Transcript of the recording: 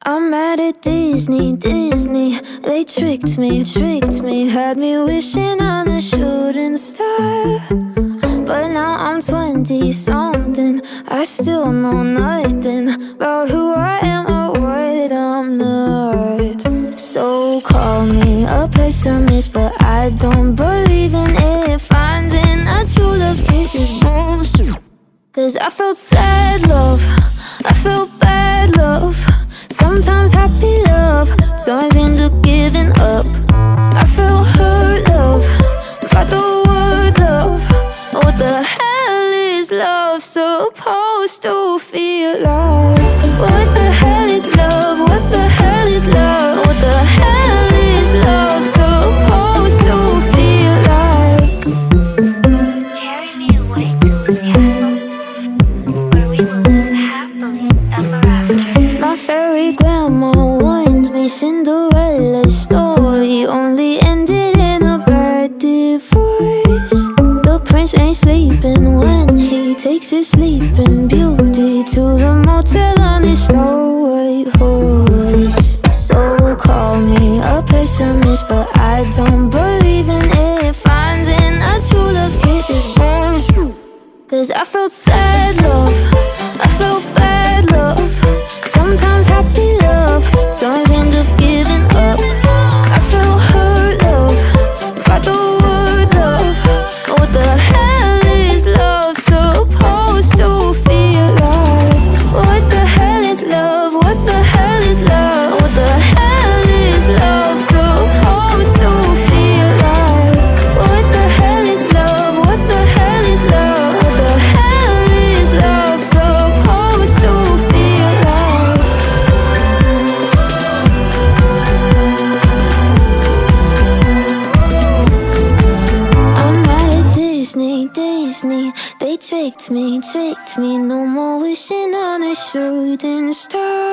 I'm mad at Disney, Disney. They tricked me, had me wishing on a shooting star. But now I'm 20-something, I still know nothing about who I am or what I'm not. So call me a pessimist, but I don't believe in it. Finding a true love's kiss is bullshit. Cause I felt sad love, I felt bad love, sometimes happy love turns into giving up. I felt hurt love, by the word love. What the hell is love supposed to feel like? What the hell is love? What the hell is love? What the hell is love supposed to feel like? Carry me away to the castle, where we will live happily ever after. My fairy grandma warned me Cinderella's story only ended in a bad divorce. The prince ain't sleeping when he takes his sleeping beauty to the motel on his Snow White horse. So call me a pessimist, but I don't believe in it. Finding a true love's kiss is bullshit. Cause I felt sad love, I felt bad love, sometimes happy love turns into giving up. I felt hurt love, by the word love. What the hell is love supposed to feel like? What the hell is love? What the hell is love? What the hell is love supposed to feel like? What the hell is love? What the hell is love? What the hell is love supposed to feel like? I'm mad at Disney, Disney. They tricked me, no more wishing on a shooting star.